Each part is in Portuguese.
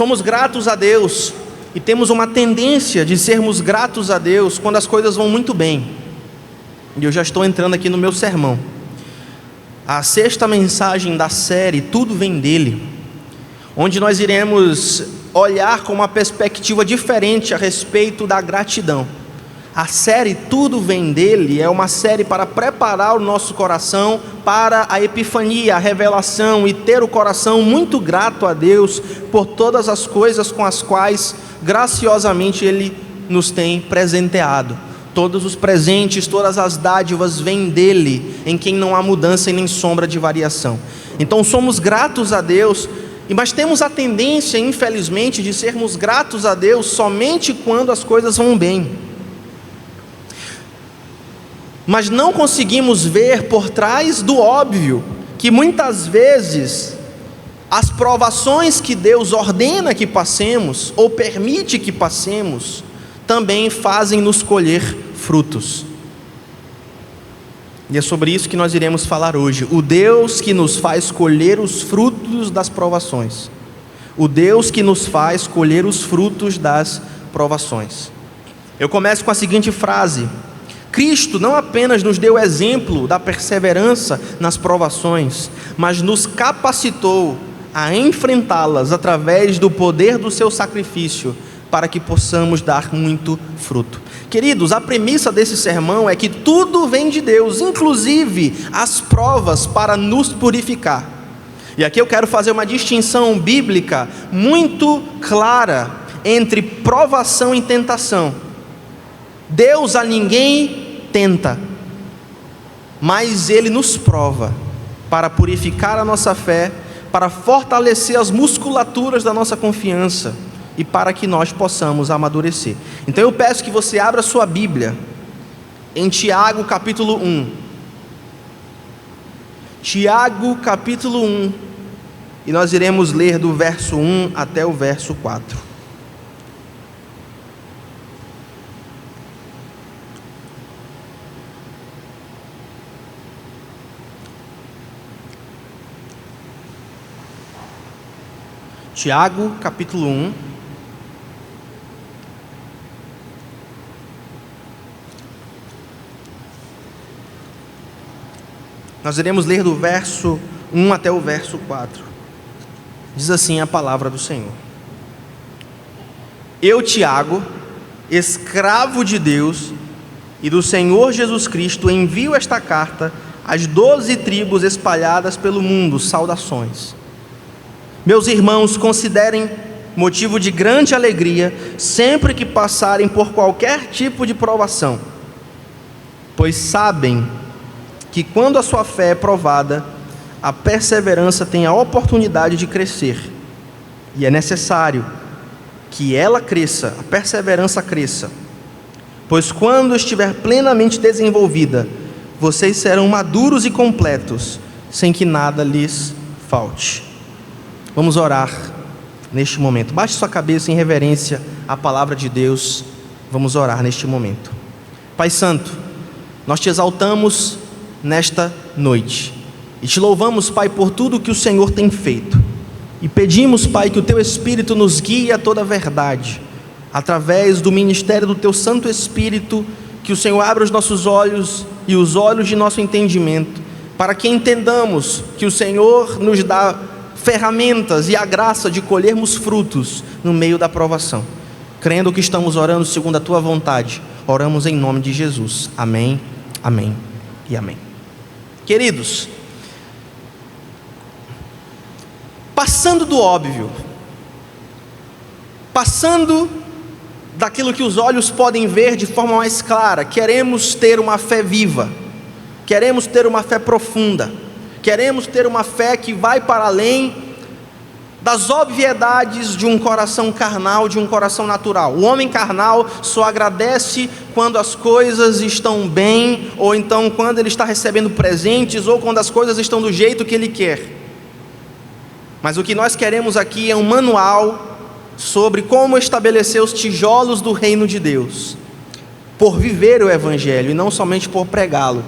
Somos gratos a Deus e temos uma tendência de sermos gratos a Deus quando as coisas vão muito bem. E eu já estou entrando aqui no meu sermão. A sexta mensagem da série Tudo Vem Dele, onde nós iremos olhar com uma perspectiva diferente a respeito da gratidão. A série Tudo Vem Dele é uma série para preparar o nosso coração para a epifania, a revelação, e ter o coração muito grato a Deus por todas as coisas com as quais graciosamente Ele nos tem presenteado. Todos os presentes, todas as dádivas vêm dele, em quem não há mudança e nem sombra de variação. Então somos gratos a Deus, mas temos a tendência, infelizmente, de sermos gratos a Deus somente quando as coisas vão bem. Mas não conseguimos ver por trás do óbvio, que muitas vezes as provações que Deus ordena que passemos, ou permite que passemos, também fazem nos colher frutos. E é sobre isso que nós iremos falar hoje. O Deus que nos faz colher os frutos das provações. O Deus que nos faz colher os frutos das provações. Eu começo com a seguinte frase: Cristo não apenas nos deu exemplo da perseverança nas provações, mas nos capacitou a enfrentá-las através do poder do seu sacrifício, para que possamos dar muito fruto. Queridos, a premissa desse sermão é que tudo vem de Deus, inclusive as provas, para nos purificar. E aqui eu quero fazer uma distinção bíblica muito clara entre provação e tentação. Deus a ninguém tenta, mas Ele nos prova para purificar a nossa fé, para fortalecer as musculaturas da nossa confiança e para que nós possamos amadurecer. Então eu peço que você abra sua Bíblia em Tiago capítulo 1. Tiago capítulo 1, e nós iremos ler do verso 1 até o verso 4. Tiago capítulo 1, nós iremos ler do verso 1 até o verso 4. Diz assim a palavra do Senhor: Eu, Tiago, escravo de Deus e do Senhor Jesus Cristo, envio esta carta às 12 tribos espalhadas pelo mundo. Saudações. Meus irmãos, considerem motivo de grande alegria sempre que passarem por qualquer tipo de provação, pois sabem que quando a sua fé é provada, a perseverança tem a oportunidade de crescer, e é necessário que ela cresça, a perseverança cresça, pois quando estiver plenamente desenvolvida, vocês serão maduros e completos, sem que nada lhes falte. Vamos orar neste momento. Baixe sua cabeça em reverência à palavra de Deus. Vamos orar neste momento. Pai Santo, nós te exaltamos nesta noite e te louvamos, Pai, por tudo que o Senhor tem feito, e pedimos, Pai, que o teu Espírito nos guie a toda a verdade, através do ministério do teu Santo Espírito, que o Senhor abra os nossos olhos e os olhos de nosso entendimento, para que entendamos que o Senhor nos dá ferramentas e a graça de colhermos frutos no meio da provação. Crendo que estamos orando segundo a tua vontade, oramos em nome de Jesus. Amém, amém e amém. Queridos, passando do óbvio, passando daquilo que os olhos podem ver de forma mais clara, queremos ter uma fé viva, queremos ter uma fé profunda, queremos ter uma fé que vai para além das obviedades de um coração carnal, de um coração natural. O homem carnal só agradece quando as coisas estão bem, ou então quando ele está recebendo presentes, ou quando as coisas estão do jeito que ele quer. Mas o que nós queremos aqui é um manual sobre como estabelecer os tijolos do reino de Deus, por viver o Evangelho e não somente por pregá-lo.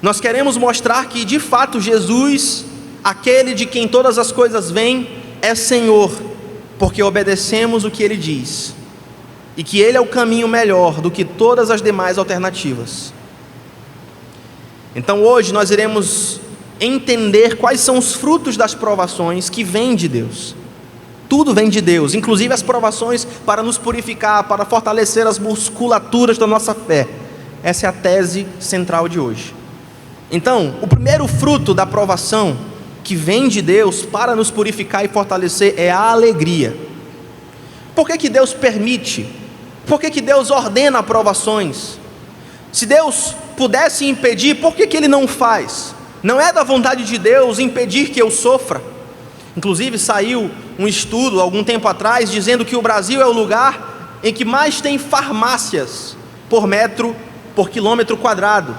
Nós queremos mostrar que de fato Jesus, aquele de quem todas as coisas vêm, é Senhor, porque obedecemos o que Ele diz, e que Ele é o caminho melhor do que todas as demais alternativas. Então hoje nós iremos entender quais são os frutos das provações que vêm de Deus. Tudo vem de Deus, inclusive as provações para nos purificar, para fortalecer as musculaturas da nossa fé. Essa é a tese central de hoje. Então, o primeiro fruto da provação que vem de Deus para nos purificar e fortalecer é a alegria. Por que Deus permite? Por que Deus ordena provações? Se Deus pudesse impedir, por que Ele não faz? Não é da vontade de Deus impedir que eu sofra. Inclusive saiu um estudo algum tempo atrás dizendo que o Brasil é o lugar em que mais tem farmácias por quilômetro quadrado.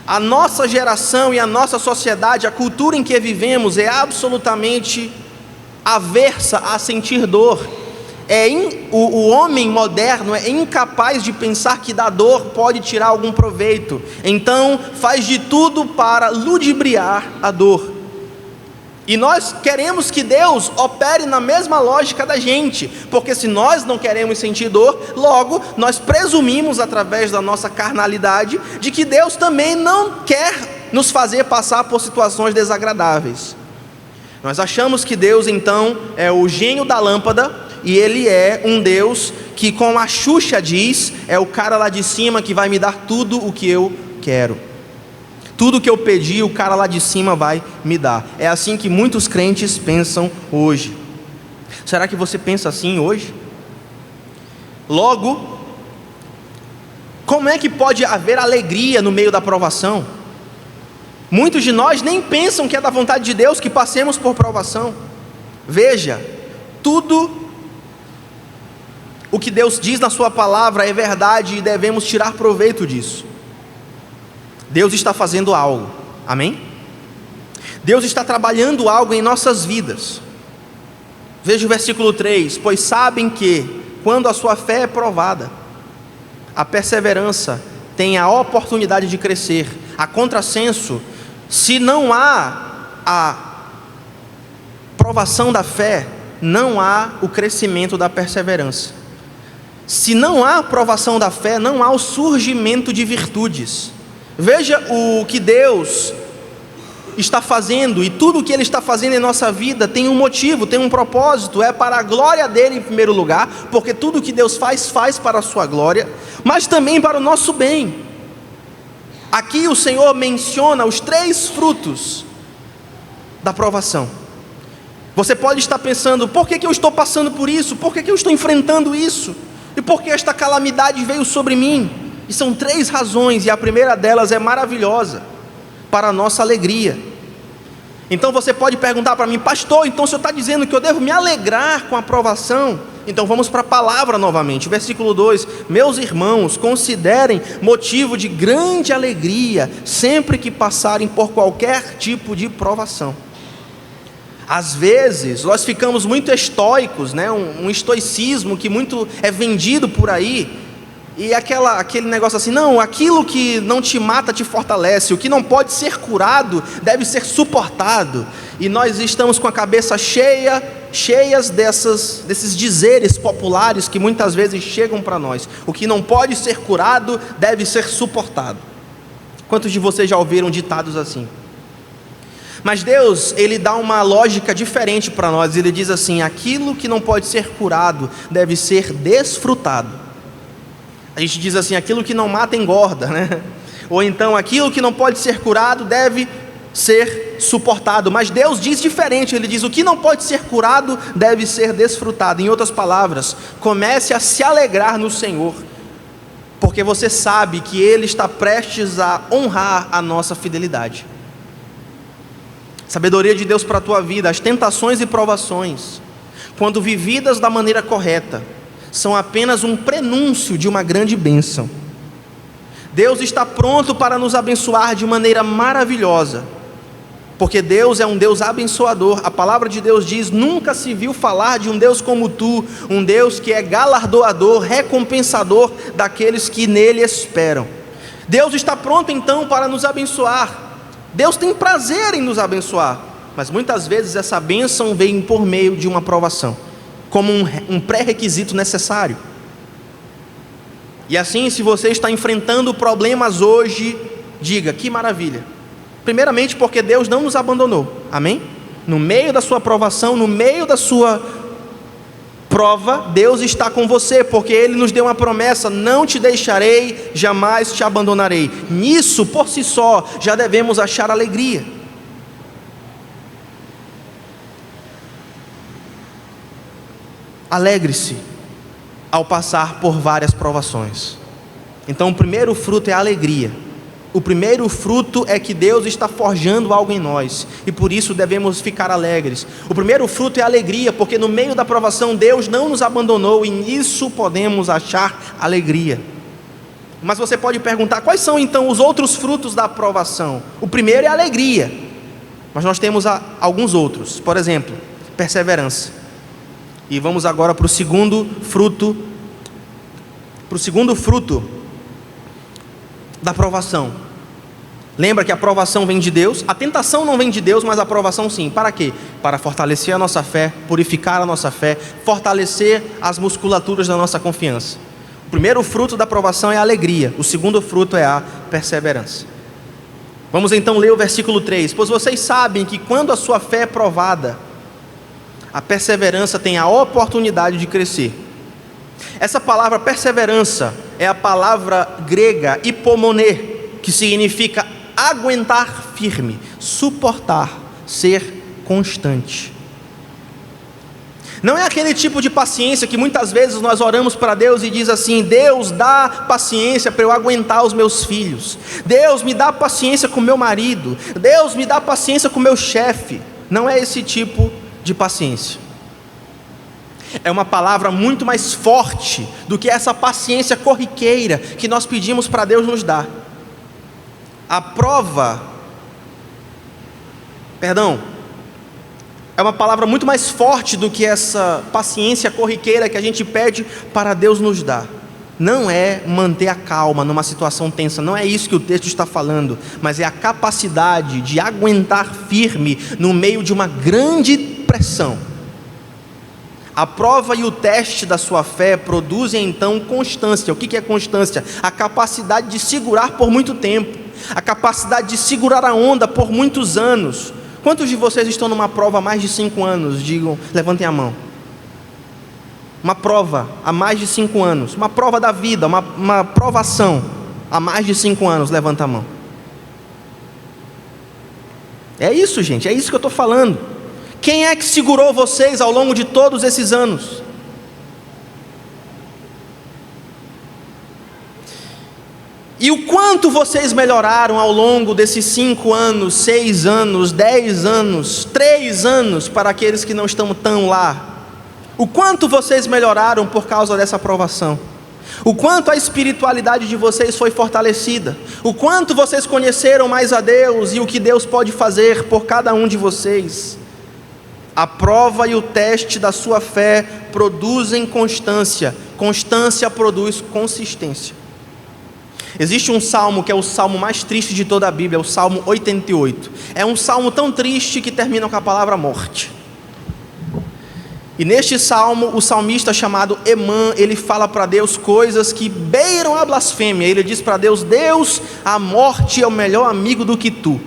A nossa geração e a nossa sociedade, a cultura em que vivemos é absolutamente aversa a sentir dor. O homem moderno é incapaz de pensar que da dor pode tirar algum proveito, então faz de tudo para ludibriar a dor. E nós queremos que Deus opere na mesma lógica da gente, porque se nós não queremos sentir dor, logo nós presumimos através da nossa carnalidade de que Deus também não quer nos fazer passar por situações desagradáveis. Nós achamos que Deus então é o gênio da lâmpada, e Ele é um Deus que, como a Xuxa diz, é o cara lá de cima que vai me dar tudo o que eu quero. Tudo que eu pedi, o cara lá de cima vai me dar. É assim que muitos crentes pensam hoje. Será que você pensa assim hoje? Logo, como é que pode haver alegria no meio da provação? Muitos de nós nem pensam que é da vontade de Deus que passemos por provação. Veja, tudo o que Deus diz na sua palavra é verdade e devemos tirar proveito disso. Deus está fazendo algo, amém? Deus está trabalhando algo em nossas vidas. Veja o versículo 3: pois sabem que, quando a sua fé é provada, a perseverança tem a oportunidade de crescer. A contrassenso, se não há a provação da fé, não há o crescimento da perseverança. Se não há aprovação da fé, não há o surgimento de virtudes. Veja o que Deus está fazendo, e tudo o que Ele está fazendo em nossa vida tem um motivo, tem um propósito, é para a glória dEle em primeiro lugar, porque tudo o que Deus faz para a sua glória, mas também para o nosso bem. Aqui o Senhor menciona os 3 frutos da provação. Você pode estar pensando, por que eu estou passando por isso? Por que eu estou enfrentando isso? E por que esta calamidade veio sobre mim? E são 3 razões, e a primeira delas é maravilhosa, para a nossa alegria. Então você pode perguntar para mim, pastor, então o senhor está dizendo que eu devo me alegrar com a provação? Então vamos para a palavra novamente, versículo 2: meus irmãos, considerem motivo de grande alegria, sempre que passarem por qualquer tipo de provação. Às vezes nós ficamos muito estoicos, né? um estoicismo que muito é vendido por aí, e aquele negócio assim, não, aquilo que não te mata te fortalece, o que não pode ser curado deve ser suportado, e nós estamos com a cabeça cheias desses dizeres populares que muitas vezes chegam para nós. O que não pode ser curado deve ser suportado. Quantos de vocês já ouviram ditados assim? Mas Deus, Ele dá uma lógica diferente para nós. Ele diz assim, aquilo que não pode ser curado deve ser desfrutado. A gente diz assim, aquilo que não mata engorda, né? Ou então, aquilo que não pode ser curado deve ser suportado. Mas Deus diz diferente, Ele diz, o que não pode ser curado deve ser desfrutado. Em outras palavras, comece a se alegrar no Senhor, porque você sabe que Ele está prestes a honrar a nossa fidelidade. Sabedoria de Deus para a tua vida. As tentações e provações, quando vividas da maneira correta, são apenas um prenúncio de uma grande bênção. Deus está pronto para nos abençoar de maneira maravilhosa, porque Deus é um Deus abençoador. A palavra de Deus diz, nunca se viu falar de um Deus como tu, um Deus que é galardoador, recompensador daqueles que nele esperam. Deus está pronto então para nos abençoar. Deus tem prazer em nos abençoar, mas muitas vezes essa bênção vem por meio de uma provação. como um pré-requisito necessário. E assim, se você está enfrentando problemas hoje, diga: que maravilha. Primeiramente porque Deus não nos abandonou, amém? No meio da sua provação, no meio da sua prova, Deus está com você, porque Ele nos deu uma promessa: não te deixarei, jamais te abandonarei. Nisso, por si só, já devemos achar alegria. Alegre-se ao passar por várias provações. Então o primeiro fruto é a alegria. O primeiro fruto é que Deus está forjando algo em nós, e por isso devemos ficar alegres. O primeiro fruto é a alegria, porque no meio da provação Deus não nos abandonou, e nisso podemos achar alegria. Mas você pode perguntar: quais são então os outros frutos da provação? O primeiro é a alegria, mas nós temos alguns outros. Por exemplo, perseverança. E vamos agora para o segundo fruto da provação. Lembra que a provação vem de Deus? A tentação não vem de Deus, mas a provação sim. Para quê? Para fortalecer a nossa fé, purificar a nossa fé, fortalecer as musculaturas da nossa confiança. O primeiro fruto da provação é a alegria. O segundo fruto é a perseverança. Vamos então ler o versículo 3. Pois vocês sabem que quando a sua fé é provada, a perseverança tem a oportunidade de crescer. Essa palavra perseverança é a palavra grega hipomoné, que significa aguentar firme, suportar, ser constante. Não é aquele tipo de paciência que muitas vezes nós oramos para Deus e diz assim: Deus, dá paciência para eu aguentar os meus filhos. Deus, me dá paciência com meu marido. Deus, me dá paciência com meu chefe. Não é esse tipo de paciência. É uma palavra muito mais forte do que essa paciência corriqueira que nós pedimos para Deus nos dar. É uma palavra muito mais forte do que essa paciência corriqueira que a gente pede para Deus nos dar. Não é manter a calma numa situação tensa, não é isso que o texto está falando, mas é a capacidade de aguentar firme no meio de uma grande pressão. A prova e o teste da sua fé produzem então constância. O que é constância? A capacidade de segurar por muito tempo, a capacidade de segurar a onda por muitos anos. Quantos de vocês estão numa prova há mais de 5 anos? Digam, levantem a mão. Uma prova há mais de 5 anos, uma prova da vida, uma provação há mais de 5 anos, levanta a mão. É isso, gente, é isso que eu estou falando. Quem é que segurou vocês ao longo de todos esses anos? E o quanto vocês melhoraram ao longo desses 5 anos, 6 anos, 10 anos, 3 anos, para aqueles que não estão tão lá? O quanto vocês melhoraram por causa dessa provação? O quanto a espiritualidade de vocês foi fortalecida? O quanto vocês conheceram mais a Deus e o que Deus pode fazer por cada um de vocês? A prova e o teste da sua fé produzem constância. Constância produz consistência. Existe um salmo que é o salmo mais triste de toda a Bíblia, o Salmo 88. É um salmo tão triste que termina com a palavra morte. E neste salmo, o salmista chamado Emã, ele fala para Deus coisas que beiram a blasfêmia. Ele diz para Deus: Deus, a morte é o melhor amigo do que tu.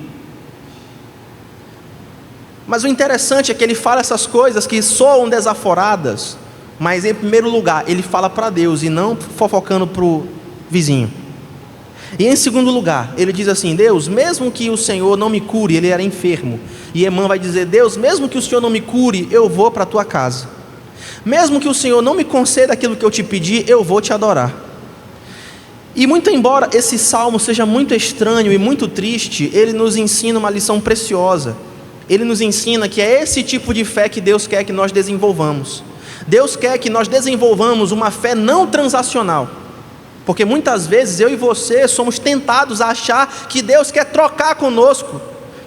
Mas o interessante é que ele fala essas coisas que soam desaforadas, mas em primeiro lugar, ele fala para Deus e não fofocando para o vizinho. E em segundo lugar, ele diz assim: Deus, mesmo que o Senhor não me cure, ele era enfermo. E Emã vai dizer: Deus, mesmo que o Senhor não me cure, eu vou para a tua casa. Mesmo que o Senhor não me conceda aquilo que eu te pedi, eu vou te adorar. E muito embora esse salmo seja muito estranho e muito triste, ele nos ensina uma lição preciosa. Ele nos ensina que é esse tipo de fé que Deus quer que nós desenvolvamos. Deus quer que nós desenvolvamos uma fé não transacional. Porque muitas vezes eu e você somos tentados a achar que Deus quer trocar conosco,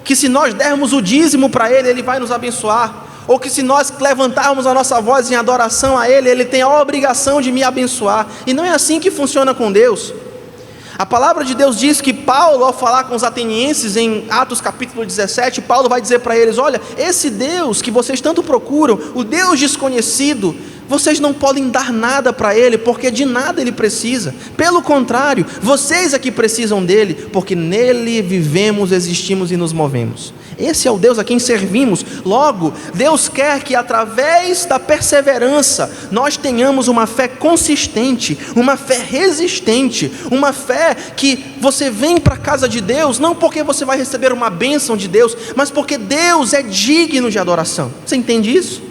que se nós dermos o dízimo para Ele, Ele vai nos abençoar, ou que se nós levantarmos a nossa voz em adoração a Ele, Ele tem a obrigação de me abençoar. E não é assim que funciona com Deus. A palavra de Deus diz que Paulo, ao falar com os atenienses em Atos capítulo 17, Paulo vai dizer para eles: olha, esse Deus que vocês tanto procuram, o Deus desconhecido, Vocês não podem dar nada para Ele, porque de nada Ele precisa. Pelo contrário, vocês é que precisam dEle, porque nele vivemos, existimos e nos movemos. Esse é o Deus a quem servimos. Logo, Deus quer que através da perseverança nós tenhamos uma fé consistente, uma fé resistente, uma fé que você vem para a casa de Deus, não porque você vai receber uma bênção de Deus, mas porque Deus é digno de adoração. Você entende isso?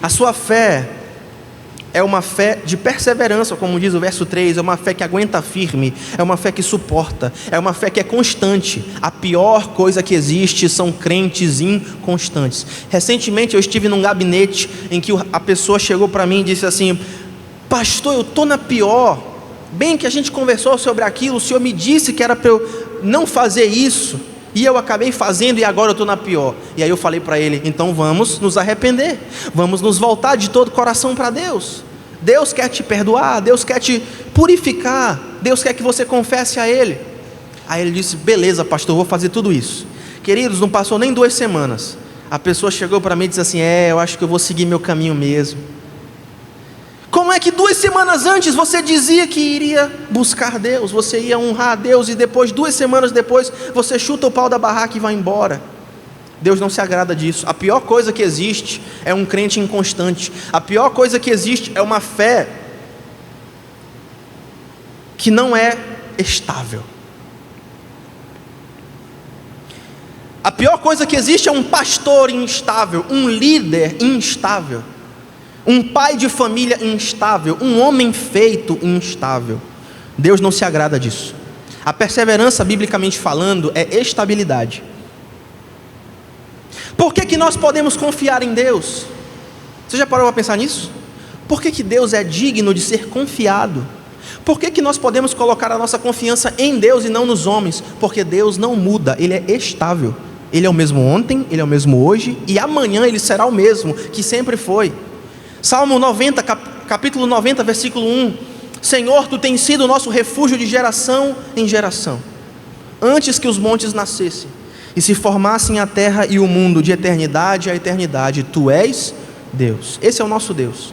A sua fé é uma fé de perseverança, como diz o verso 3, é uma fé que aguenta firme, é uma fé que suporta, é uma fé que é constante. A pior coisa que existe são crentes inconstantes. Recentemente eu estive num gabinete em que a pessoa chegou para mim e disse assim: pastor, eu estou na pior, bem que a gente conversou sobre aquilo, o senhor me disse que era para eu não fazer isso, e eu acabei fazendo e agora eu estou na pior. E aí eu falei para ele: então vamos nos arrepender, vamos nos voltar de todo o coração para Deus. Deus quer te perdoar, Deus quer te purificar, Deus quer que você confesse a Ele. Aí ele disse: beleza pastor, eu vou fazer tudo isso. Queridos, não passou nem 2 semanas, a pessoa chegou para mim e disse assim: eu acho que eu vou seguir meu caminho mesmo. Como é que 2 semanas antes você dizia que iria buscar Deus, você ia honrar a Deus, e depois, 2 semanas depois, você chuta o pau da barraca e vai embora? Deus não se agrada disso. A pior coisa que existe é um crente inconstante. A pior coisa que existe é uma fé que não é estável. A pior coisa que existe é um pastor instável, um líder instável, um pai de família instável, um homem feito instável. Deus não se agrada disso. A perseverança, biblicamente falando, é estabilidade. Por que nós podemos confiar em Deus? Você já parou para pensar nisso? Por que Deus é digno de ser confiado? Por que nós podemos colocar a nossa confiança em Deus e não nos homens? Porque Deus não muda, Ele é estável. Ele é o mesmo ontem, Ele é o mesmo hoje, e amanhã Ele será o mesmo que sempre foi. Salmo 90, capítulo 90, versículo 1: Senhor, Tu tens sido o nosso refúgio de geração em geração, antes que os montes nascessem e se formassem a terra e o mundo, de eternidade a eternidade, Tu és Deus. Esse é o nosso Deus.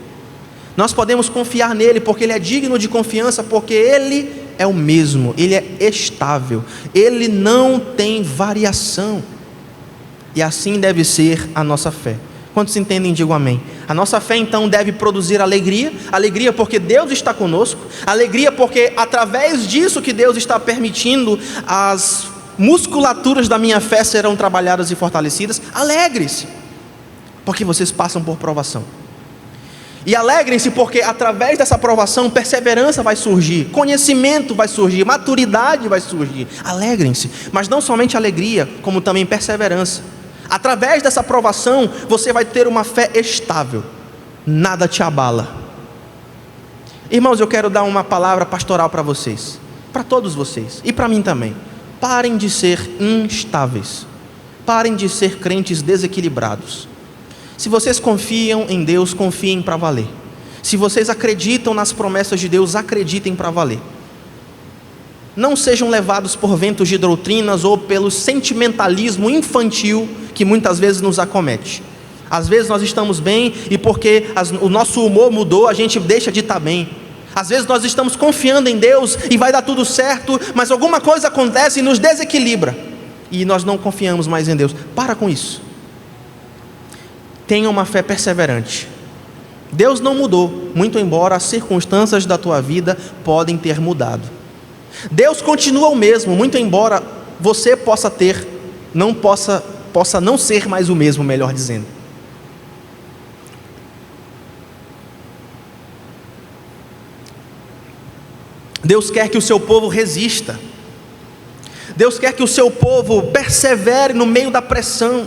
Nós podemos confiar nele porque Ele é digno de confiança, porque Ele é o mesmo, Ele é estável, Ele não tem variação. E assim deve ser a nossa fé. Quantos entendem, digo amém. A nossa fé então deve produzir alegria, alegria porque Deus está conosco, alegria porque através disso que Deus está permitindo, as musculaturas da minha fé serão trabalhadas e fortalecidas. Alegre-se, porque vocês passam por provação. E alegrem-se porque através dessa provação, perseverança vai surgir, conhecimento vai surgir, maturidade vai surgir. Alegrem-se, mas não somente alegria, como também perseverança. Através dessa provação, você vai ter uma fé estável, nada te abala. Irmãos, eu quero dar uma palavra pastoral para vocês, para todos vocês, e para mim também. Parem de ser instáveis, parem de ser crentes desequilibrados. Se vocês confiam em Deus, confiem para valer. Se vocês acreditam nas promessas de Deus, acreditem para valer. Não sejam levados por ventos de doutrinas ou pelo sentimentalismo infantil que muitas vezes nos acomete. Às vezes nós estamos bem e porque o nosso humor mudou, a gente deixa de estar bem. Às vezes nós estamos confiando em Deus e vai dar tudo certo, mas alguma coisa acontece e nos desequilibra, e nós não confiamos mais em Deus. Para com isso. Tenha uma fé perseverante. Deus não mudou, muito embora as circunstâncias da tua vida podem ter mudado. Deus continua o mesmo, muito embora você possa não ser mais o mesmo, melhor dizendo. Deus quer que o seu povo resista. Deus quer que o seu povo persevere no meio da pressão.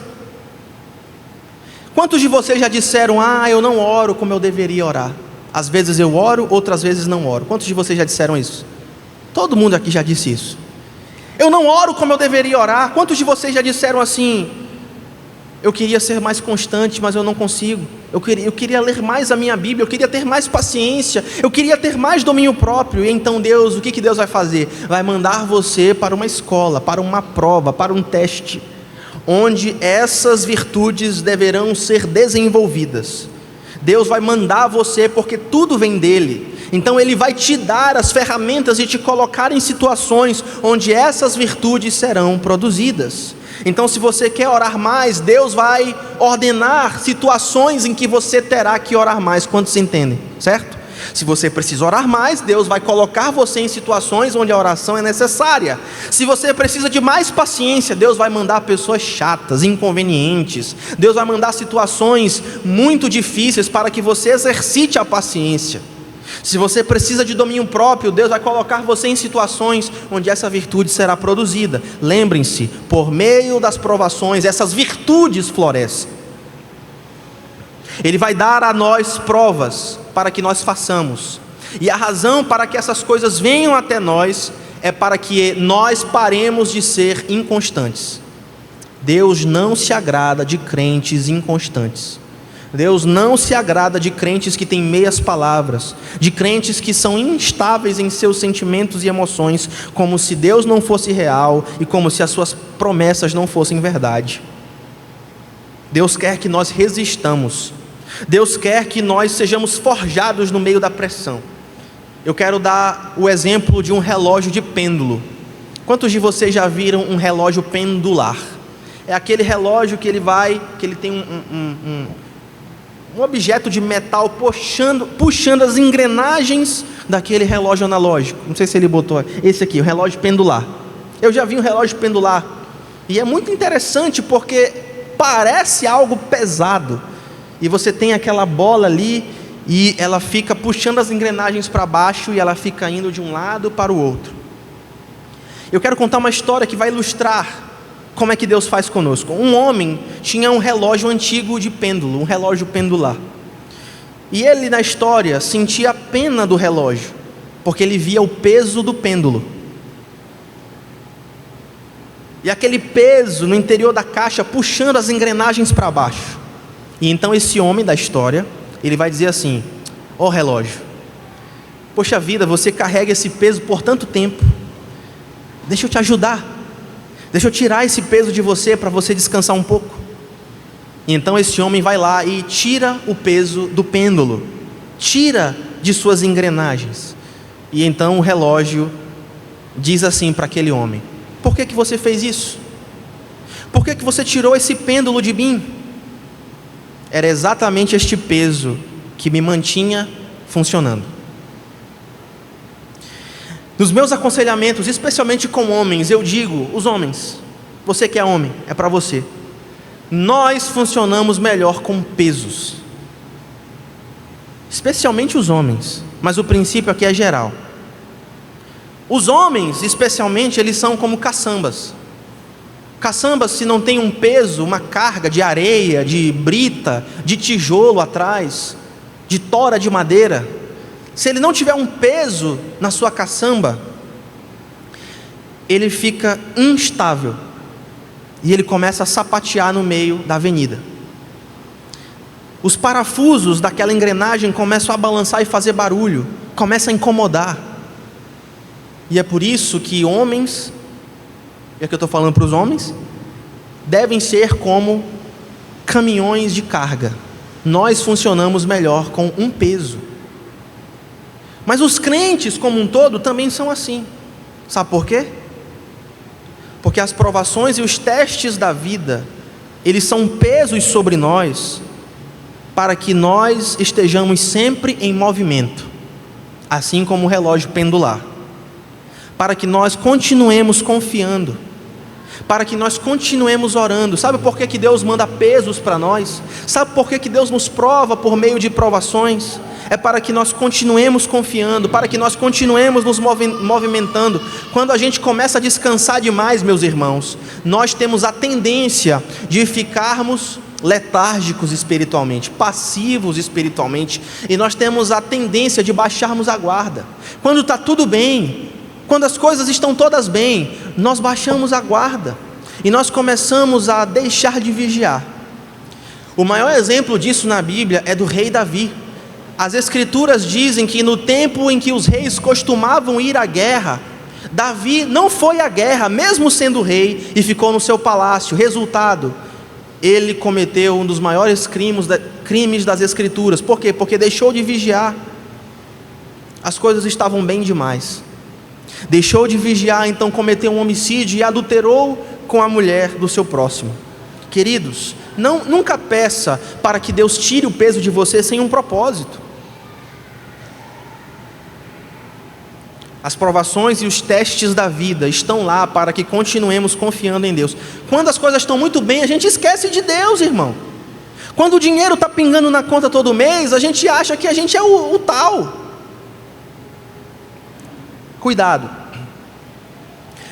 Quantos de vocês já disseram: eu não oro como eu deveria orar? Às vezes eu oro, outras vezes não oro. Quantos de vocês já disseram isso? Todo mundo aqui já disse isso. Eu não oro como eu deveria orar. Quantos de vocês já disseram assim: eu queria ser mais constante, mas eu não consigo. Eu queria ler mais a minha Bíblia, eu queria ter mais paciência, eu queria ter mais domínio próprio. E então Deus, o que Deus vai fazer? Vai mandar você para uma escola, para uma prova, para um teste, onde essas virtudes deverão ser desenvolvidas. Deus vai mandar você porque tudo vem dele. Então Ele vai te dar as ferramentas e te colocar em situações onde essas virtudes serão produzidas. Então, se você quer orar mais, Deus vai ordenar situações em que você terá que orar mais. Quantos se entendem? Certo? Se você precisa orar mais, Deus vai colocar você em situações onde a oração é necessária. Se você precisa de mais paciência, Deus vai mandar pessoas chatas, inconvenientes. Deus vai mandar situações muito difíceis para que você exercite a paciência. Se você precisa de domínio próprio, Deus vai colocar você em situações onde essa virtude será produzida. Lembrem-se, por meio das provações, essas virtudes florescem. Ele vai dar a nós provas para que nós façamos. E a razão para que essas coisas venham até nós é para que nós paremos de ser inconstantes. Deus não se agrada de crentes inconstantes. Deus não se agrada de crentes que têm meias palavras, de crentes que são instáveis em seus sentimentos e emoções, como se Deus não fosse real e como se as suas promessas não fossem verdade. Deus quer que nós resistamos. Deus quer que nós sejamos forjados no meio da pressão. Eu quero dar o exemplo de um relógio de pêndulo. Quantos de vocês já viram um relógio pendular? É aquele relógio que ele tem um objeto de metal puxando as engrenagens daquele relógio analógico. Não sei se ele botou esse aqui, o relógio pendular. Eu já vi um relógio pendular e é muito interessante porque parece algo pesado. E você tem aquela bola ali e ela fica puxando as engrenagens para baixo e ela fica indo de um lado para o outro. Eu quero contar uma história que vai ilustrar como é que Deus faz conosco. Um homem tinha um relógio antigo de pêndulo, um relógio pendular. E ele, na história, sentia a pena do relógio, porque ele via o peso do pêndulo. E aquele peso no interior da caixa puxando as engrenagens para baixo. E então esse homem da história, ele vai dizer assim: ó relógio, poxa vida, você carrega esse peso por tanto tempo, deixa eu te ajudar, deixa eu tirar esse peso de você para você descansar um pouco. E então esse homem vai lá e tira o peso do pêndulo, tira de suas engrenagens. E então o relógio diz assim para aquele homem: por que você fez isso? Por que você tirou esse pêndulo de mim? Era exatamente este peso que me mantinha funcionando. Nos meus aconselhamentos, especialmente com homens, eu digo: os homens, você que é homem, é para você. Nós funcionamos melhor com pesos, especialmente os homens, mas o princípio aqui é geral. Os homens, especialmente, eles são como caçambas. Caçambas, se não tem um peso, uma carga de areia, de brita, de tijolo atrás, de tora de madeira, se ele não tiver um peso na sua caçamba, ele fica instável e ele começa a sapatear no meio da avenida. Os parafusos daquela engrenagem começam a balançar e fazer barulho, começam a incomodar. E é por isso que homens, e aqui eu estou falando para os homens, devem ser como caminhões de carga. Nós funcionamos melhor com um peso. Mas os crentes como um todo também são assim. Sabe por quê? Porque as provações e os testes da vida, eles são pesos sobre nós, para que nós estejamos sempre em movimento, assim como o relógio pendular, para que nós continuemos confiando, para que nós continuemos orando. Sabe por que Deus manda pesos para nós? Sabe por que Deus nos prova por meio de provações? É para que nós continuemos confiando, para que nós continuemos nos movimentando. Quando a gente começa a descansar demais, meus irmãos, nós temos a tendência de ficarmos letárgicos espiritualmente, passivos espiritualmente, e nós temos a tendência de baixarmos a guarda. Quando está tudo bem, quando as coisas estão todas bem, nós baixamos a guarda e nós começamos a deixar de vigiar. O maior exemplo disso na Bíblia é do rei Davi. As escrituras dizem que no tempo em que os reis costumavam ir à guerra, Davi não foi à guerra, mesmo sendo rei, e ficou no seu palácio. Resultado, ele cometeu um dos maiores crimes das Escrituras. Por quê? Porque deixou de vigiar. As coisas estavam bem demais. Deixou de vigiar, então cometeu um homicídio e adulterou com a mulher do seu próximo. Queridos, nunca peça para que Deus tire o peso de você sem um propósito. As provações e os testes da vida estão lá para que continuemos confiando em Deus. Quando as coisas estão muito bem, a gente esquece de Deus, irmão. Quando o dinheiro está pingando na conta todo mês, a gente acha que a gente é o tal. Cuidado.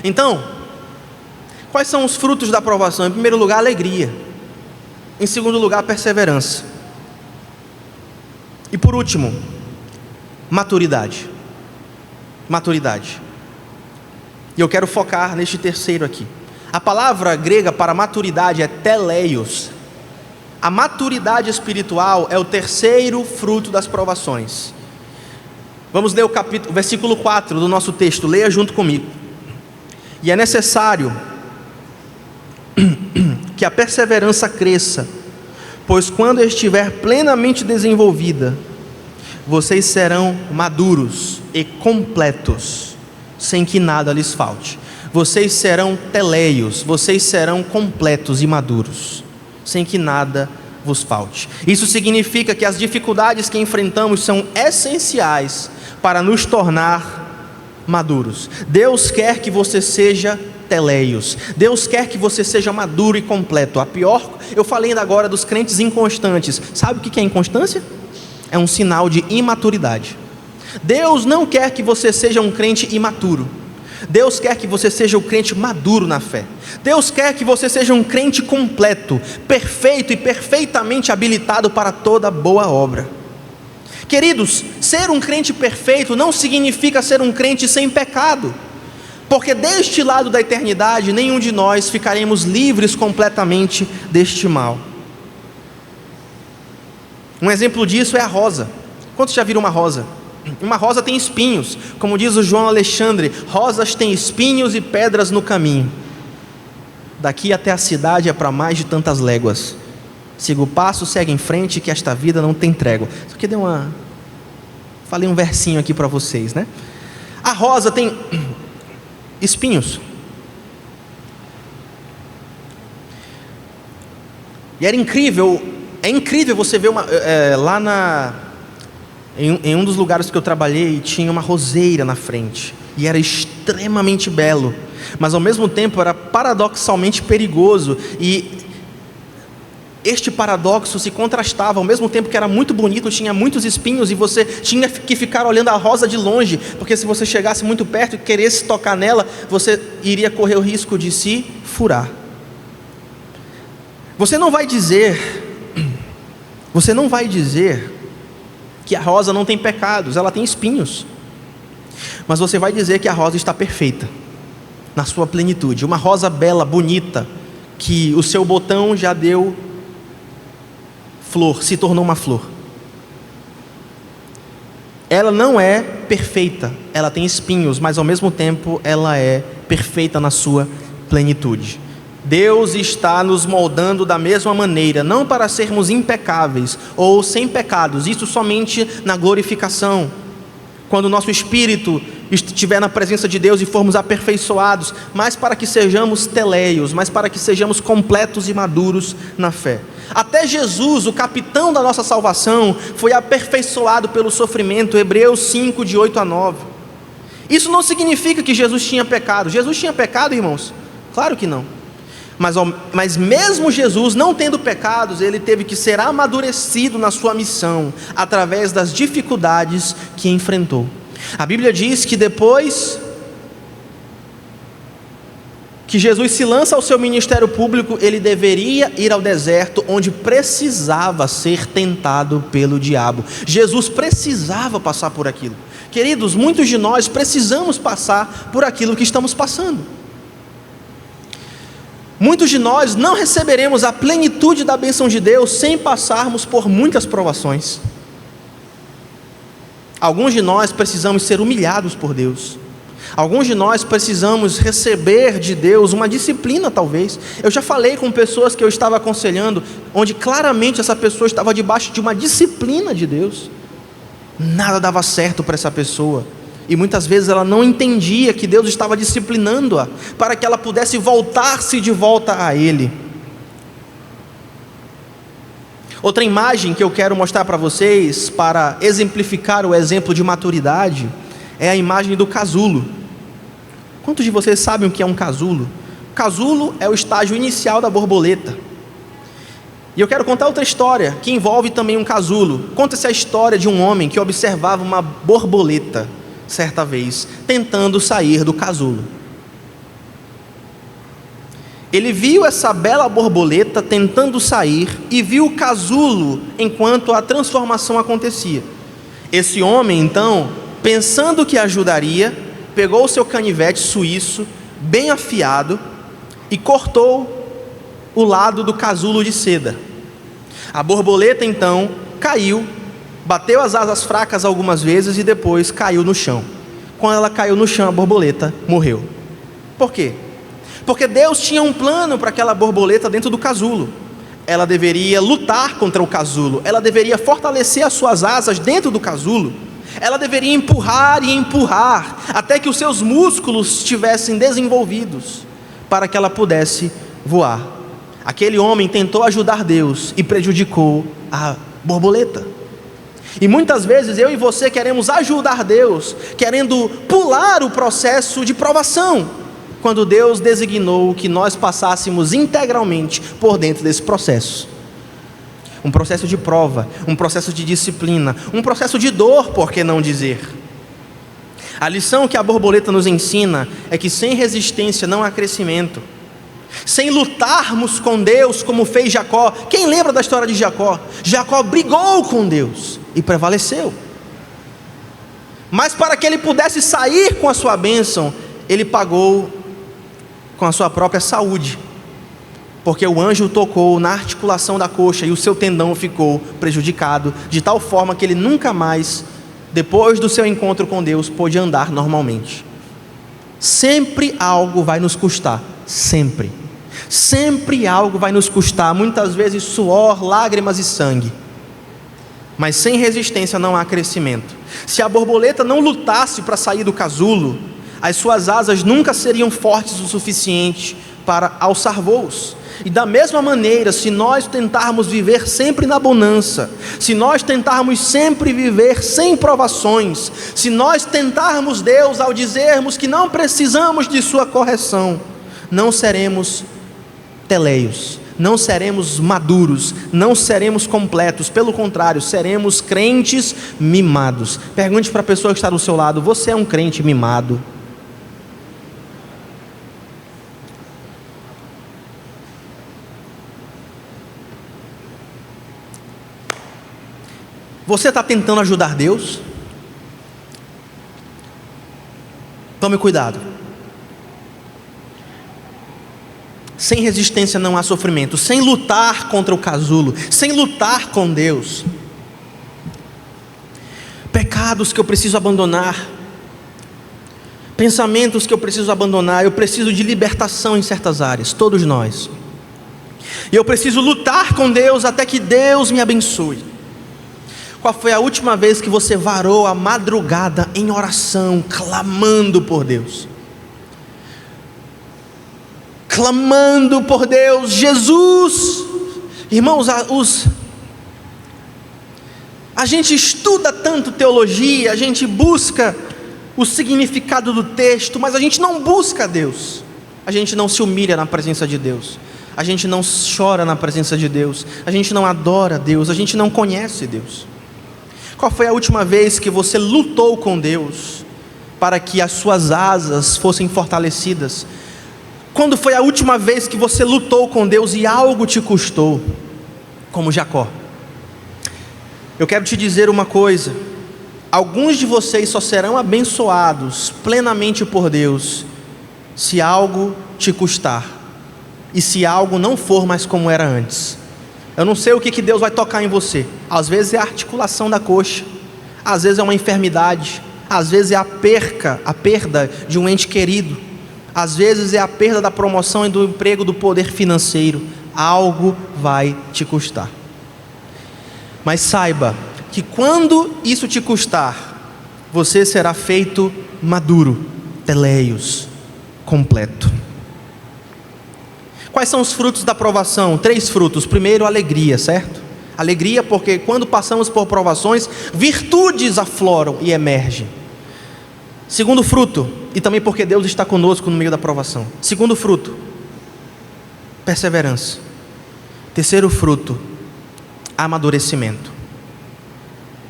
Então, quais são os frutos da provação? Em primeiro lugar, alegria. Em segundo lugar, perseverança. E por último, maturidade. Maturidade. E eu quero focar neste terceiro aqui. A palavra grega para maturidade é teleios. A maturidade espiritual é o terceiro fruto das provações. Vamos ler o versículo 4 do nosso texto. Leia junto comigo. E é necessário que a perseverança cresça, pois quando estiver plenamente desenvolvida, vocês serão maduros e completos, sem que nada lhes falte. Vocês serão teleios, vocês serão completos e maduros, sem que nada vos falte. Isso significa que as dificuldades que enfrentamos são essenciais para nos tornar maduros. Deus quer que você seja teleios. Deus quer que você seja maduro e completo. Eu falei ainda agora dos crentes inconstantes. Sabe o que é inconstância? É um sinal de imaturidade. Deus não quer que você seja um crente imaturo. Deus quer que você seja um crente maduro na fé. Deus quer que você seja um crente completo, perfeito e perfeitamente habilitado para toda boa obra. Queridos, ser um crente perfeito não significa ser um crente sem pecado, porque deste lado da eternidade, nenhum de nós ficaremos livres completamente deste mal. Um exemplo disso é a rosa. Quantos já viram uma rosa? Uma rosa tem espinhos, como diz o João Alexandre: rosas têm espinhos e pedras no caminho. Daqui até a cidade é para mais de tantas léguas. Siga o passo, segue em frente, que esta vida não tem trégua. Só que falei um versinho aqui para vocês, né? A rosa tem espinhos. E é incrível você ver em um dos lugares que eu trabalhei, tinha uma roseira na frente, e era extremamente belo, mas ao mesmo tempo era paradoxalmente perigoso, e este paradoxo se contrastava. Ao mesmo tempo que era muito bonito, tinha muitos espinhos, e você tinha que ficar olhando a rosa de longe, porque se você chegasse muito perto e queresse tocar nela, você iria correr o risco de se furar. Você não vai dizer que a rosa não tem pecados, ela tem espinhos, mas você vai dizer que a rosa está perfeita, na sua plenitude. Uma rosa bela, bonita, que o seu botão já deu flor, se tornou uma flor. Ela não é perfeita, ela tem espinhos, mas ao mesmo tempo ela é perfeita na sua plenitude. Deus está nos moldando da mesma maneira, não para sermos impecáveis ou sem pecados, isso somente na glorificação, quando o nosso espírito estiver na presença de Deus e formos aperfeiçoados, mas para que sejamos teleios, mas para que sejamos completos e maduros na fé. Até Jesus, o capitão da nossa salvação, foi aperfeiçoado pelo sofrimento. Hebreus 5, de 8 a 9. Isso não significa que Jesus tinha pecado. Jesus tinha pecado, irmãos? Claro que não. Mas mesmo Jesus não tendo pecados, ele teve que ser amadurecido na sua missão, através das dificuldades que enfrentou. A Bíblia diz que depois que Jesus se lança ao seu ministério público, ele deveria ir ao deserto, onde precisava ser tentado pelo diabo. Jesus precisava passar por aquilo. Queridos, muitos de nós precisamos passar por aquilo que estamos passando. Muitos de nós não receberemos a plenitude da bênção de Deus sem passarmos por muitas provações. Alguns de nós precisamos ser humilhados por Deus. Alguns de nós precisamos receber de Deus uma disciplina, talvez. Eu já falei com pessoas que eu estava aconselhando, onde claramente essa pessoa estava debaixo de uma disciplina de Deus. Nada dava certo para essa pessoa, e muitas vezes ela não entendia que Deus estava disciplinando-a, para que ela pudesse voltar-se de volta a Ele. Outra imagem que eu quero mostrar para vocês, para exemplificar o exemplo de maturidade, é a imagem do casulo. Quantos de vocês sabem o que é um casulo? Casulo é o estágio inicial da borboleta. E eu quero contar outra história, que envolve também um casulo. Conta-se a história de um homem que observava uma borboleta, certa vez, tentando sair do casulo. Ele viu essa bela borboleta tentando sair e viu o casulo enquanto a transformação acontecia. Esse homem, então, pensando que ajudaria, pegou o seu canivete suíço, bem afiado, e cortou o lado do casulo de seda. A borboleta então caiu, bateu as asas fracas algumas vezes e depois caiu no chão. Quando ela caiu no chão, a borboleta morreu. Por quê? Porque Deus tinha um plano para aquela borboleta dentro do casulo. Ela deveria lutar contra o casulo, ela deveria fortalecer as suas asas dentro do casulo, ela deveria empurrar e empurrar, até que os seus músculos estivessem desenvolvidos, para que ela pudesse voar. Aquele homem tentou ajudar Deus e prejudicou a borboleta. E muitas vezes eu e você queremos ajudar Deus, querendo pular o processo de provação, quando Deus designou que nós passássemos integralmente por dentro desse processo. Um processo de prova, um processo de disciplina, um processo de dor, por que não dizer? A lição que a borboleta nos ensina é que sem resistência não há crescimento. Sem lutarmos com Deus como fez Jacó. Quem lembra da história de Jacó? Jacó brigou com Deus e prevaleceu. Mas para que ele pudesse sair com a sua bênção, ele pagou com a sua própria saúde, porque o anjo tocou na articulação da coxa e o seu tendão ficou prejudicado, de tal forma que ele nunca mais, depois do seu encontro com Deus, pôde andar normalmente. Sempre algo vai nos custar, sempre algo vai nos custar, muitas vezes suor, lágrimas e sangue, mas sem resistência não há crescimento. Se a borboleta não lutasse para sair do casulo, as suas asas nunca seriam fortes o suficiente para alçar voos. E da mesma maneira, se nós tentarmos viver sempre na bonança, se nós tentarmos sempre viver sem provações, se nós tentarmos Deus ao dizermos que não precisamos de sua correção, não seremos teleios, não seremos maduros, não seremos completos, pelo contrário, seremos crentes mimados. Pergunte para a pessoa que está do seu lado: você é um crente mimado? Você está tentando ajudar Deus? Tome cuidado. Sem resistência não há sofrimento. Sem lutar contra o casulo, sem lutar com Deus. Pecados que eu preciso abandonar, pensamentos que eu preciso abandonar. Eu preciso de libertação em certas áreas, todos nós. E eu preciso lutar com Deus até que Deus me abençoe. Qual foi a última vez que você varou a madrugada em oração, clamando por Deus? Clamando por Deus, Jesus. Irmãos, a gente estuda tanto teologia, a gente busca o significado do texto, mas a gente não busca Deus. A gente não se humilha na presença de Deus. A gente não chora na presença de Deus. A gente não adora Deus. A gente não conhece Deus. Qual foi a última vez que você lutou com Deus para que as suas asas fossem fortalecidas? Quando foi a última vez que você lutou com Deus e algo te custou, como Jacó? Eu quero te dizer uma coisa: alguns de vocês só serão abençoados plenamente por Deus se algo te custar, e se algo não for mais como era antes. Eu não sei o que Deus vai tocar em você. Às vezes é a articulação da coxa, às vezes é uma enfermidade, às vezes é a perda de um ente querido, às vezes é a perda da promoção e do emprego, do poder financeiro. Algo vai te custar. Mas saiba que quando isso te custar, você será feito maduro, teleios, completo. Quais são os frutos da provação? 3 frutos. Primeiro, alegria, certo? Alegria porque quando passamos por provações, virtudes afloram e emergem. Segundo fruto, e também porque Deus está conosco no meio da provação. Segundo fruto, perseverança. Terceiro fruto, amadurecimento.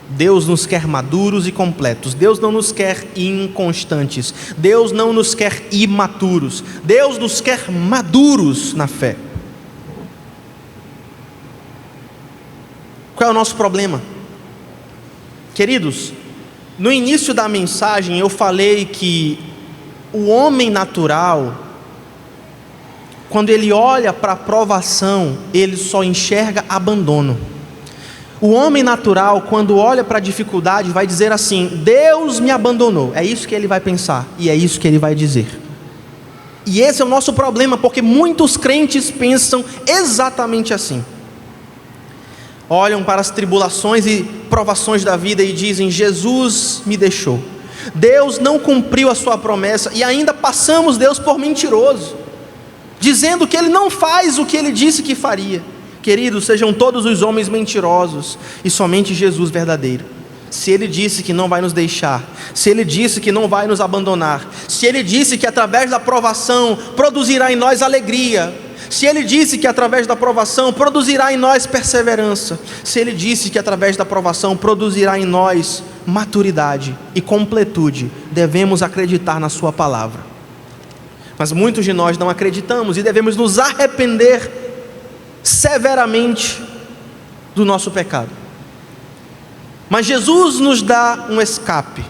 Deus nos quer maduros e completos. Deus não nos quer inconstantes. Deus não nos quer imaturos. Deus nos quer maduros na fé. Qual é o nosso problema? Queridos, no início da mensagem eu falei que o homem natural, quando ele olha para a provação, ele só enxerga abandono. O homem natural, quando olha para a dificuldade, vai dizer assim: Deus me abandonou. É isso que ele vai pensar e é isso que ele vai dizer. E esse é o nosso problema, porque muitos crentes pensam exatamente assim. Olham para as tribulações e provações da vida e dizem: Jesus me deixou, Deus não cumpriu a sua promessa. E ainda passamos Deus por mentiroso, dizendo que Ele não faz o que Ele disse que faria. Queridos, sejam todos os homens mentirosos e somente Jesus verdadeiro. Se Ele disse que não vai nos deixar, se Ele disse que não vai nos abandonar, se Ele disse que através da provação produzirá em nós alegria, se Ele disse que através da provação produzirá em nós perseverança, se Ele disse que através da provação produzirá em nós maturidade e completude, devemos acreditar na Sua palavra. Mas muitos de nós não acreditamos e devemos nos arrepender severamente do nosso pecado. Mas Jesus nos dá um escape,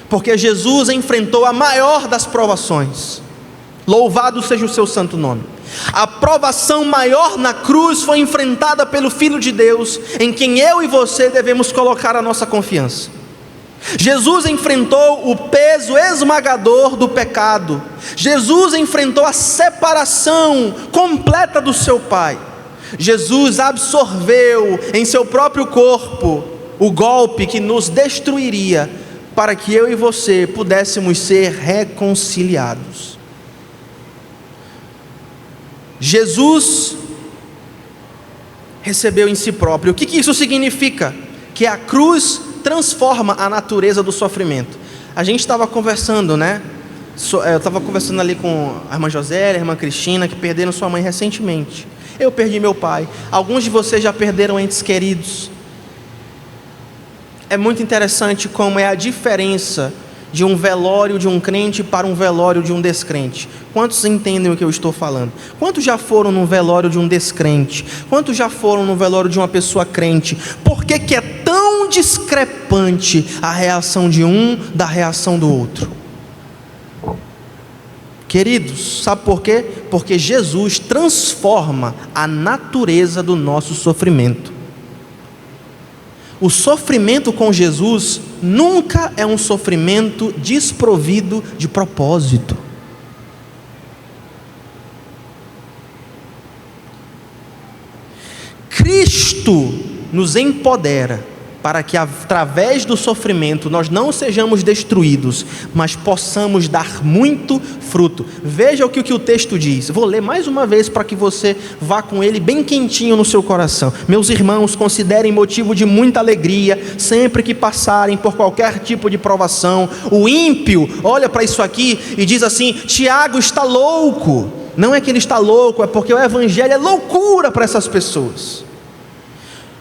porque Jesus enfrentou a maior das provações. Louvado seja o seu santo nome. A provação maior na cruz foi enfrentada pelo Filho de Deus, em quem eu e você devemos colocar a nossa confiança. Jesus enfrentou o peso esmagador do pecado. Jesus enfrentou a separação completa do seu Pai. Jesus absorveu em seu próprio corpo o golpe que nos destruiria, para que eu e você pudéssemos ser reconciliados. Jesus recebeu em si próprio. O que isso significa? Que a cruz transforma a natureza do sofrimento. A gente estava conversando, né? Eu estava conversando ali com a irmã Josélia, a irmã Cristina, que perderam sua mãe recentemente. Eu perdi meu pai. Alguns de vocês já perderam entes queridos. É muito interessante como é a diferença de um velório de um crente para um velório de um descrente. Quantos entendem o que eu estou falando? Quantos já foram num velório de um descrente? Quantos já foram no velório de uma pessoa crente? Por que é tão discrepante a reação de um da reação do outro? Queridos, sabe por quê? Porque Jesus transforma a natureza do nosso sofrimento. O sofrimento com Jesus nunca é um sofrimento desprovido de propósito. Cristo nos empodera para que através do sofrimento nós não sejamos destruídos, mas possamos dar muito fruto. Veja o que o texto diz. Vou ler mais uma vez para que você vá com ele bem quentinho no seu coração. Meus irmãos, considerem motivo de muita alegria sempre que passarem por qualquer tipo de provação. O ímpio olha para isso aqui e diz assim: Tiago está louco. Não é que ele está louco, é porque o evangelho é loucura para essas pessoas.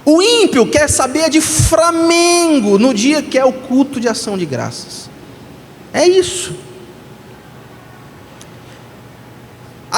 O ímpio quer saber de Flamengo no dia que é o culto de ação de graças. É isso.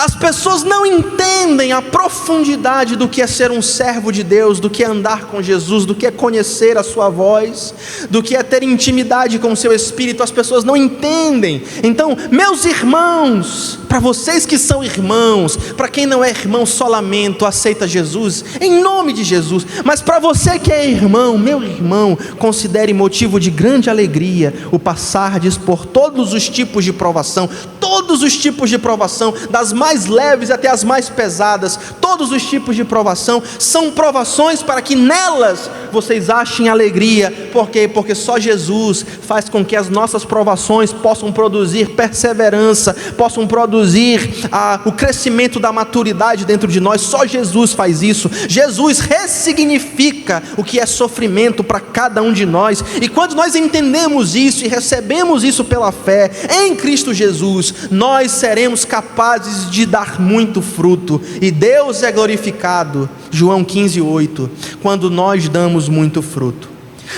As pessoas não entendem a profundidade do que é ser um servo de Deus, do que é andar com Jesus, do que é conhecer a sua voz, do que é ter intimidade com o seu Espírito. As pessoas não entendem. Então, meus irmãos, para vocês que são irmãos, para quem não é irmão, só lamento, aceita Jesus, em nome de Jesus. Mas para você que é irmão, meu irmão, considere motivo de grande alegria o passardes por todos os tipos de provação, todos os tipos de provação, das mais leves até as mais pesadas. Todos os tipos de provação são provações para que nelas vocês achem alegria. Por quê? Porque só Jesus faz com que as nossas provações possam produzir perseverança, possam produzir o crescimento da maturidade dentro de nós. Só Jesus faz isso. Jesus ressignifica o que é sofrimento para cada um de nós, e quando nós entendemos isso e recebemos isso pela fé em Cristo Jesus, nós seremos capazes de dar muito fruto, e Deus é glorificado, João 15:8, quando nós damos muito fruto.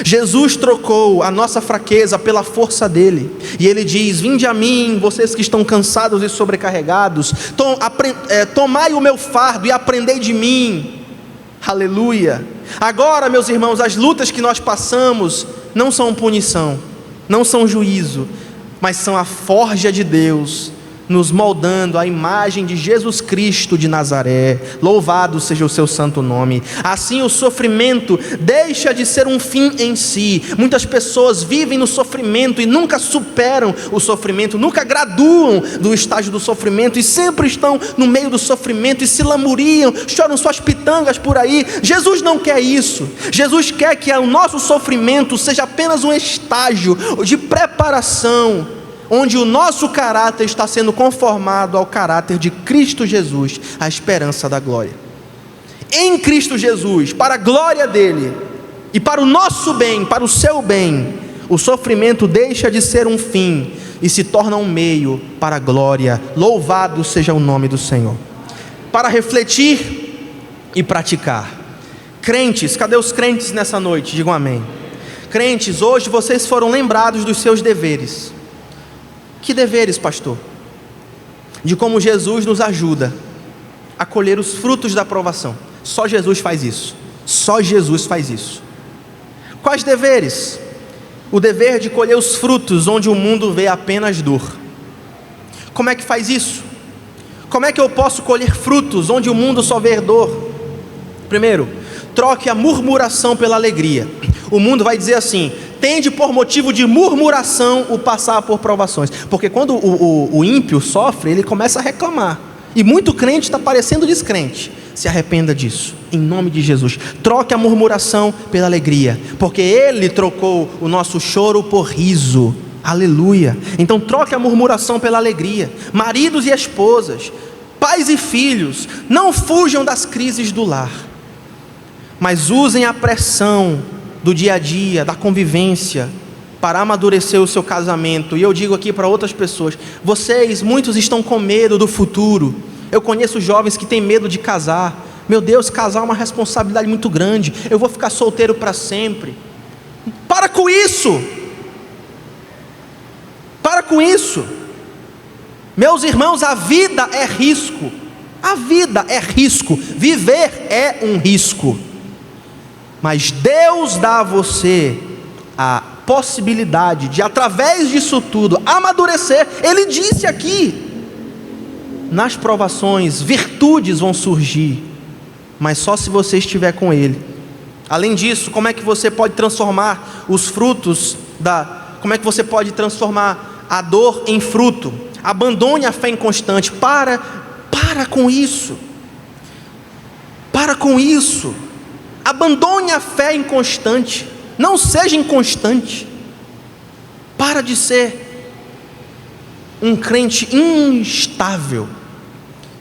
Jesus trocou a nossa fraqueza pela força dele, e ele diz: vinde a mim, vocês que estão cansados e sobrecarregados, tomai o meu fardo e aprendei de mim. Aleluia. Agora, meus irmãos, as lutas que nós passamos não são punição, não são juízo, mas são a forja de Deus nos moldando à imagem de Jesus Cristo de Nazaré. Louvado seja o seu santo nome. Assim, o sofrimento deixa de ser um fim em si. Muitas pessoas vivem no sofrimento e nunca superam o sofrimento, nunca graduam do estágio do sofrimento, e sempre estão no meio do sofrimento e se lamuriam, choram suas pitangas por aí. Jesus não quer isso. Jesus quer que o nosso sofrimento seja apenas um estágio de preparação, onde o nosso caráter está sendo conformado ao caráter de Cristo Jesus, a esperança da glória. Em Cristo Jesus, para a glória dele e para o nosso bem, para o seu bem, o sofrimento deixa de ser um fim e se torna um meio para a glória. Louvado seja o nome do Senhor. Para refletir e praticar. Crentes, cadê os crentes nessa noite? Digam amém. Crentes, hoje vocês foram lembrados dos seus deveres. Que deveres, pastor? De como Jesus nos ajuda a colher os frutos da provação. Só Jesus faz isso. Só Jesus faz isso. Quais deveres? O dever de colher os frutos onde o mundo vê apenas dor. Como é que faz isso? Como é que eu posso colher frutos onde o mundo só vê dor? Primeiro, troque a murmuração pela alegria. O mundo vai dizer assim: tende por motivo de murmuração o passar por provações. Porque quando o ímpio sofre, ele começa a reclamar. E muito crente está parecendo descrente. Se arrependa disso, em nome de Jesus. Troque a murmuração pela alegria, porque Ele trocou o nosso choro por riso. Aleluia. Então troque a murmuração pela alegria. Maridos e esposas, pais e filhos, não fujam das crises do lar, mas usem a pressão do dia a dia, da convivência, para amadurecer o seu casamento. E eu digo aqui para outras pessoas: muitos estão com medo do futuro. Eu conheço jovens que têm medo de casar. Meu Deus, casar é uma responsabilidade muito grande. Eu vou ficar solteiro para sempre. Para com isso. Para com isso. Meus irmãos, a vida é risco. A vida é risco. Viver é um risco. Mas Deus dá a você a possibilidade de, através disso tudo, amadurecer. Ele disse aqui: nas provações, virtudes vão surgir, mas só se você estiver com Ele. Além disso, como é que você pode transformar os frutos como é que você pode transformar a dor em fruto? Abandone a fé inconstante. Para com isso. Para com isso. Abandone a fé inconstante. Não seja inconstante. Para de ser um crente instável.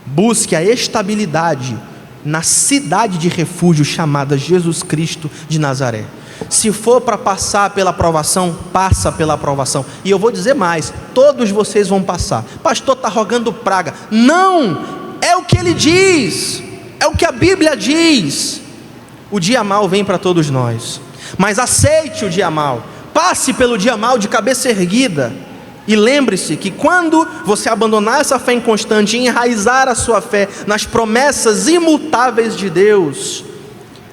Busque a estabilidade na cidade de refúgio chamada Jesus Cristo de Nazaré. Se for para passar pela provação, passa pela provação. E eu vou dizer mais: todos vocês vão passar. Pastor, está rogando praga. Não, é o que ele diz, é o que a Bíblia diz. O dia mau vem para todos nós, mas aceite o dia mau. Passe pelo dia mau de cabeça erguida. E lembre-se que quando você abandonar essa fé inconstante e enraizar a sua fé nas promessas imutáveis de Deus,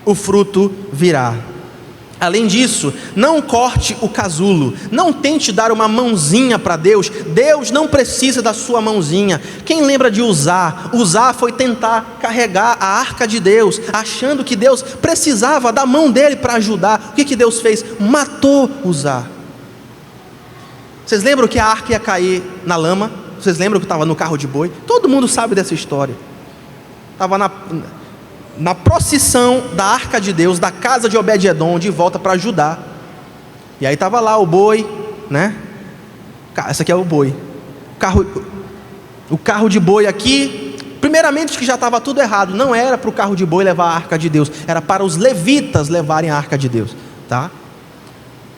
o fruto virá. Além disso, não corte o casulo, não tente dar uma mãozinha para Deus. Deus não precisa da sua mãozinha. Quem lembra de Uzá? Uzá foi tentar carregar a arca de Deus, achando que Deus precisava da mão dele para ajudar. O que Deus fez? Matou Uzá. Vocês lembram que a arca ia cair na lama? Vocês lembram que estava no carro de boi? Todo mundo sabe dessa história. Estava na procissão da arca de Deus, da casa de Obed-edom, de volta para Judá. E aí estava lá o boi, né? Esse aqui é o boi. O carro de boi aqui, primeiramente que já estava tudo errado. Não era para o carro de boi levar a arca de Deus, era para os levitas levarem a arca de Deus, tá?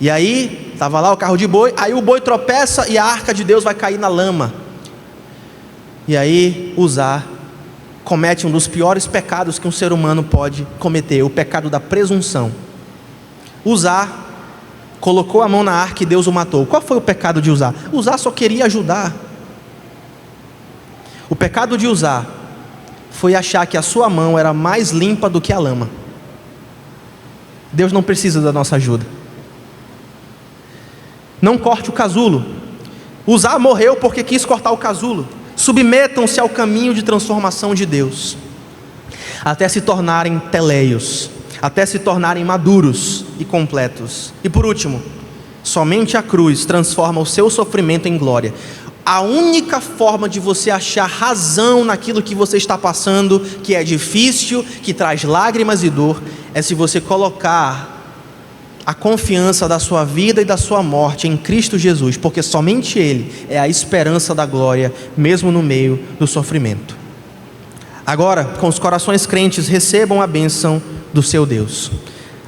E aí, estava lá o carro de boi, aí o boi tropeça e a arca de Deus vai cair na lama. E aí, Uzá comete um dos piores pecados que um ser humano pode cometer, o pecado da presunção. Uzá colocou a mão na arca e Deus o matou. Qual foi o pecado de Uzá? Uzá só queria ajudar. O pecado de Uzá foi achar que a sua mão era mais limpa do que a lama. Deus não precisa da nossa ajuda. Não corte o casulo. Uzá morreu porque quis cortar o casulo. Submetam-se ao caminho de transformação de Deus, até se tornarem teleios, até se tornarem maduros e completos. E por último, somente a cruz transforma o seu sofrimento em glória. A única forma de você achar razão naquilo que você está passando, que é difícil, que traz lágrimas e dor, é se você colocar a confiança da sua vida e da sua morte em Cristo Jesus, porque somente Ele é a esperança da glória, mesmo no meio do sofrimento. Agora, com os corações crentes, recebam a bênção do seu Deus,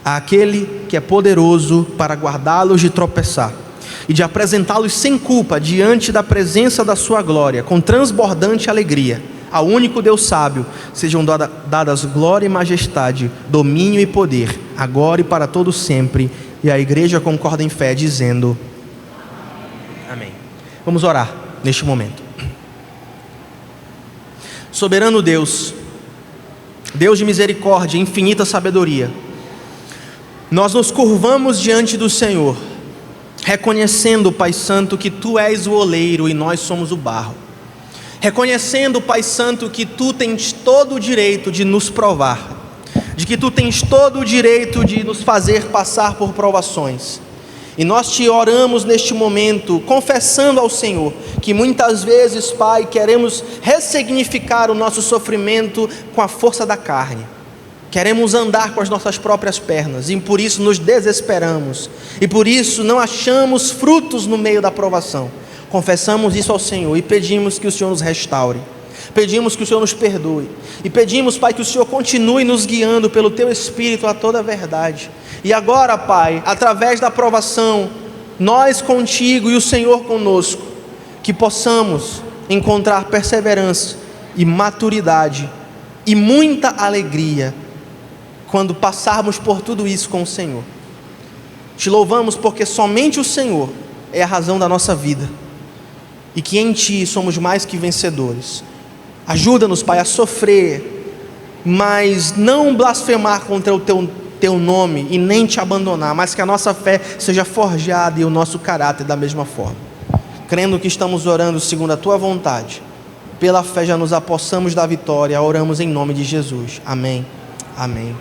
aquele que é poderoso para guardá-los de tropeçar e de apresentá-los sem culpa diante da presença da sua glória, com transbordante alegria. Ao único Deus sábio sejam dadas glória e majestade, domínio e poder, agora e para todo sempre. E a igreja concorda em fé, dizendo amém. Vamos orar neste momento. Soberano Deus, Deus de misericórdia e infinita sabedoria, nós nos curvamos diante do Senhor, reconhecendo, Pai Santo, que Tu és o oleiro e nós somos o barro. Reconhecendo, Pai Santo, que Tu tens todo o direito de nos provar, de que Tu tens todo o direito de nos fazer passar por provações. E nós Te oramos neste momento, confessando ao Senhor, que muitas vezes, Pai, queremos ressignificar o nosso sofrimento com a força da carne. Queremos andar com as nossas próprias pernas, e por isso nos desesperamos, e por isso não achamos frutos no meio da provação. Confessamos isso ao Senhor e pedimos que o Senhor nos restaure, pedimos que o Senhor nos perdoe, e pedimos, Pai, que o Senhor continue nos guiando pelo Teu Espírito a toda a verdade. E agora, Pai, através da provação, nós contigo e o Senhor conosco, que possamos encontrar perseverança e maturidade e muita alegria quando passarmos por tudo isso com o Senhor. Te louvamos porque somente o Senhor é a razão da nossa vida, e que em Ti somos mais que vencedores. Ajuda-nos, Pai, a sofrer, mas não blasfemar contra o Teu nome e nem Te abandonar, mas que a nossa fé seja forjada e o nosso caráter da mesma forma. Crendo que estamos orando segundo a Tua vontade, pela fé já nos apossamos da vitória, oramos em nome de Jesus. Amém. Amém.